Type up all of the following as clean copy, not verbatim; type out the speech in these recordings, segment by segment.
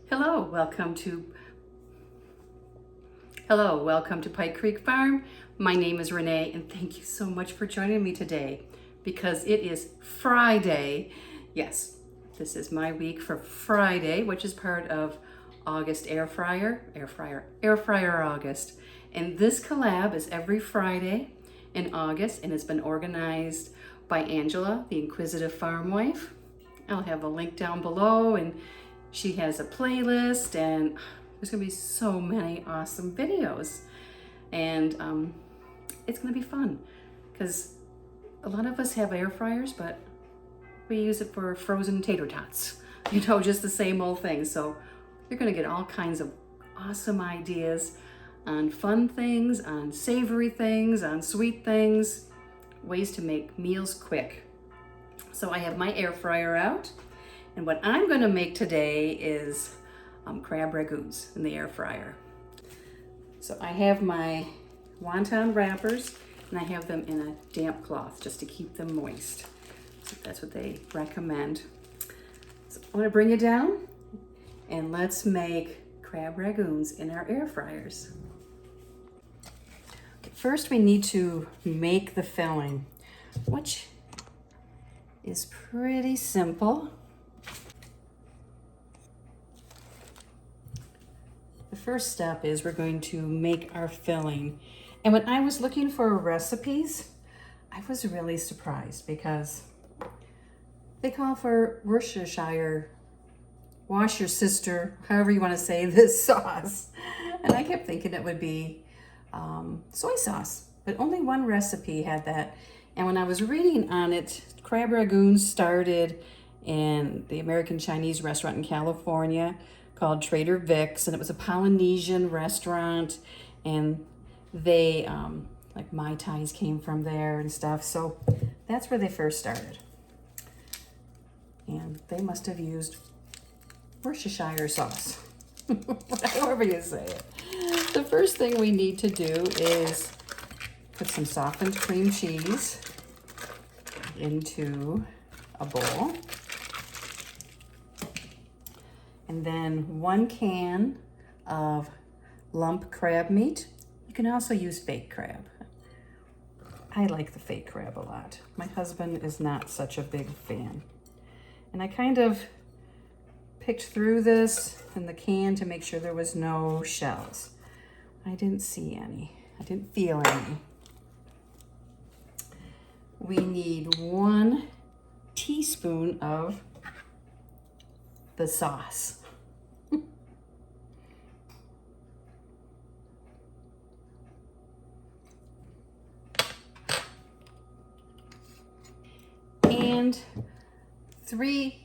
Hello, welcome to Pike Creek Farm. My name is Renee and thank you so much for joining me today because it is Friday. Yes, this is my week for Friday, which is part of August Airfryer August. And this collab is every Friday in August and it's been organized by Angela, the Inquisitive Farm Wife. I'll have a link down below, and she has a playlist, and there's gonna be so many awesome videos. And it's gonna be fun because a lot of us have air fryers, but we use it for frozen tater tots, just the same old thing. So you're gonna get all kinds of awesome ideas on fun things, on savory things, on sweet things, ways to make meals quick. So I have my air fryer out, and what I'm gonna make today is crab ragoons in the air fryer. So I have my wonton wrappers, and I have them in a damp cloth just to keep them moist. So that's what they recommend. So I'm gonna bring it down, and let's make crab ragoons in our air fryers. Okay, first we need to make the filling, which is pretty simple. The first step is we're going to make our filling. And when I was looking for recipes, I was really surprised because they call for Worcestershire, wash your sister, however you want to say this sauce. And I kept thinking it would be soy sauce, but only one recipe had that. And when I was reading on it, crab ragoons started in the American Chinese restaurant in California called Trader Vic's, and it was a Polynesian restaurant, and they, like Mai Tais came from there and stuff, so that's where they first started. And they must have used Worcestershire sauce, however you say it. The first thing we need to do is put some softened cream cheese into a bowl. And then 1 can of lump crab meat. You can also use fake crab. I like the fake crab a lot. My husband is not such a big fan. And I kind of picked through this in the can to make sure there was no shells. I didn't see any. I didn't feel any. We need 1 teaspoon of the sauce. And 3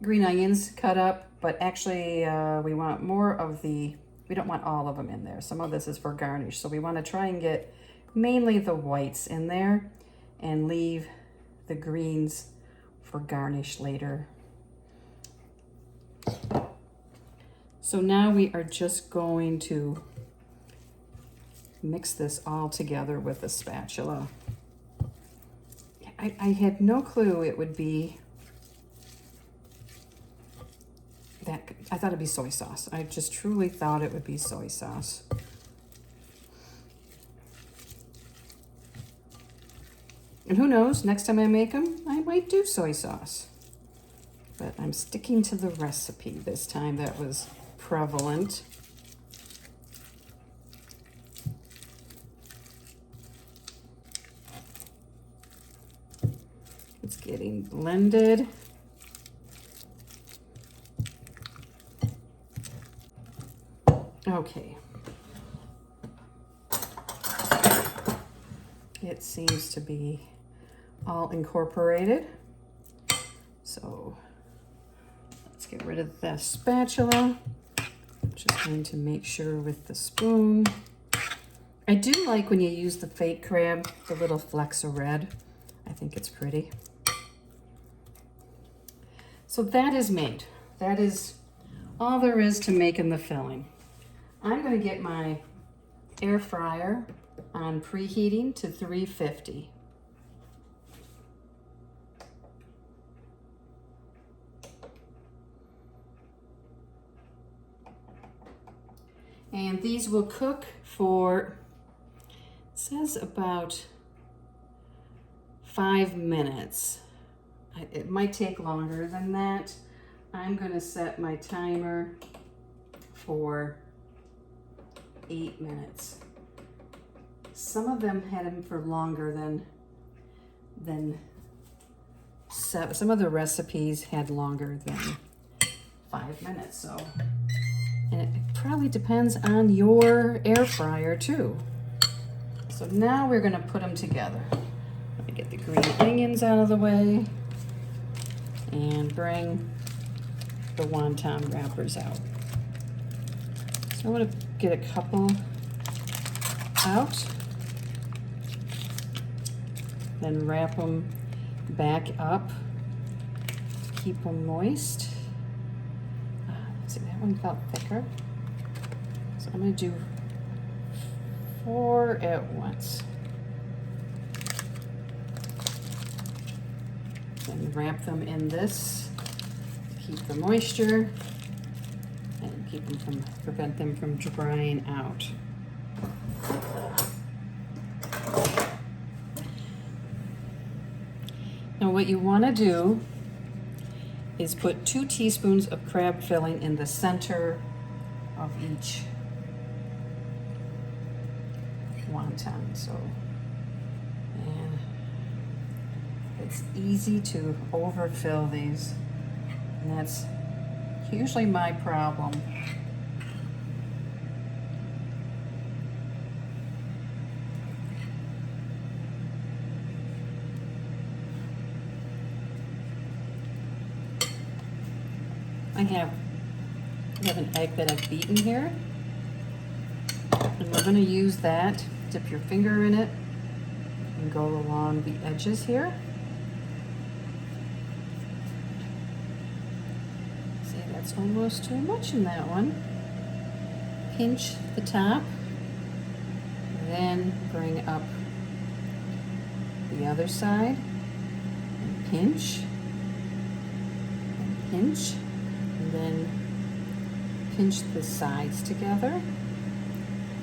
green onions cut up, but actually we want more of we don't want all of them in there. Some of this is for garnish, so we want to try and get mainly the whites in there and leave the greens for garnish later. So now we are just going to mix this all together with a spatula. I had no clue it would be that. I thought it'd be soy sauce. I just truly thought it would be soy sauce. And who knows, next time I make them, I might do soy sauce. But I'm sticking to the recipe this time that was prevalent. It's getting blended. Okay. It seems to be all incorporated. So let's get rid of the spatula. Just going to make sure with the spoon. I do like when you use the fake crab, the little flecks of red. I think it's pretty. So that is made. That is all there is to making the filling. I'm going to get my air fryer on preheating to 350. And these will cook for, it says about 5 minutes. It might take longer than that. I'm gonna set my timer for 8 minutes. Some of them had them for longer than some of the recipes had longer than 5 minutes. So, and it probably depends on your air fryer too. So now we're gonna put them together. Let me get the green onions out of the way and bring the wonton wrappers out. So I'm gonna get a couple out, then wrap them back up to keep them moist. See, that one felt thicker. So I'm gonna do 4 at once. And wrap them in this to keep the moisture and prevent them from drying out. Now what you want to do is put 2 teaspoons of crab filling in the center of each wonton. So, and it's easy to overfill these, and that's usually my problem. I have an egg that I've beaten here, and we're going to use that. Dip your finger in it and go along the edges here. See, that's almost too much in that one. Pinch the top, then bring up the other side, and pinch, and pinch. And then pinch the sides together,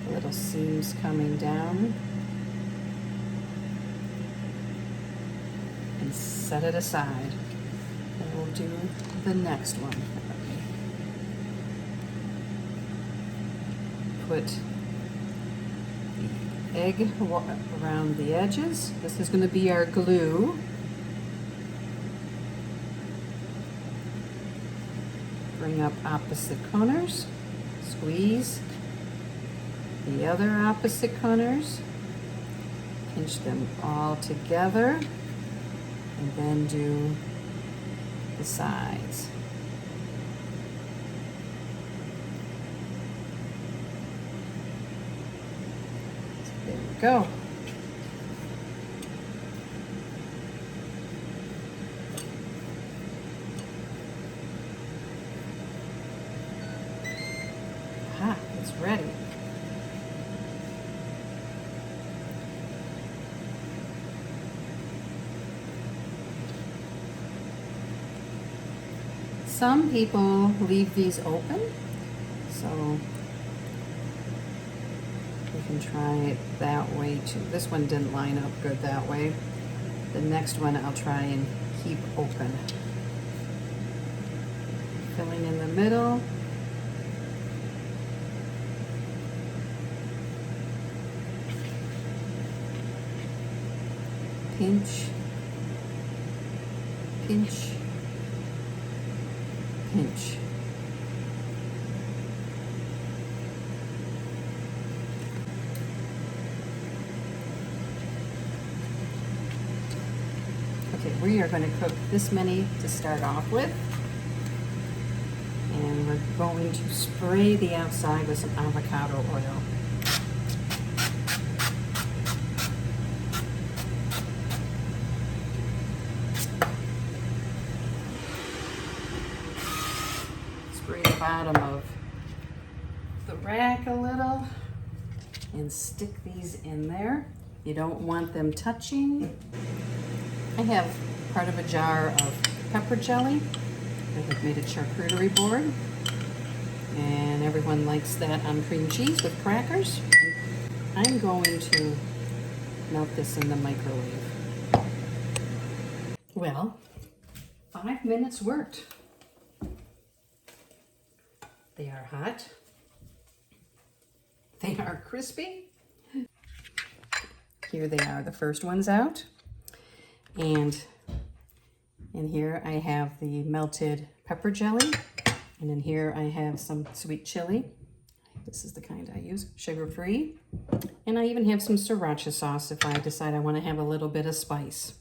the little seams coming down, and set it aside. And we'll do the next one. Put the egg around the edges. This is going to be our glue. Bring up opposite corners, squeeze the other opposite corners, pinch them all together, and then do the sides. So there we go. It's ready. Some people leave these open, so we can try it that way too. This one didn't line up good that way. The next one I'll try and keep open. Filling in the middle. Pinch, pinch, pinch. Okay, we are going to cook this many to start off with. And we're going to spray the outside with some avocado oil. Spray the bottom of the rack a little and stick these in there. You don't want them touching. I have part of a jar of pepper jelly. I've made a charcuterie board, and everyone likes that on cream cheese with crackers. I'm going to melt this in the microwave. Well, 5 minutes worked. They are hot. They are crispy. Here they are, the first ones out. And in here I have the melted pepper jelly. And in here I have some sweet chili. This is the kind I use, sugar-free. And I even have some sriracha sauce if I decide I want to have a little bit of spice.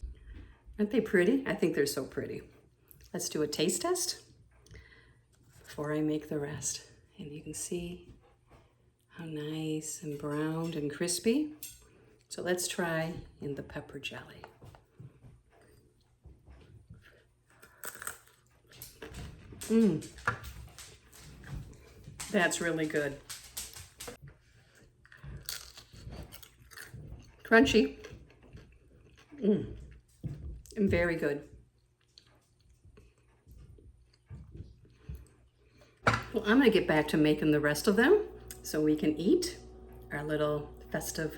Aren't they pretty? I think they're so pretty. Let's do a taste test before I make the rest. And you can see how nice and browned and crispy. So let's try in the pepper jelly. That's really good. Crunchy. And very good. Well, I'm gonna get back to making the rest of them so we can eat our little festive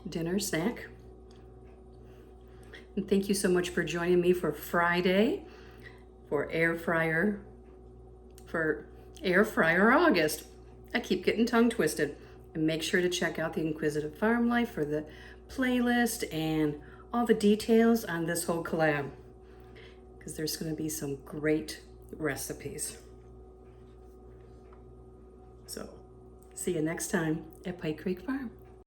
dinner snack. And thank you so much for joining me for Friday for Airfryer August. I keep getting tongue twisted. And make sure to check out the Inquisitive Farm Life for the playlist and all the details on this whole collab, because there's going to be some great recipes. So see you next time at Pike Creek Farm.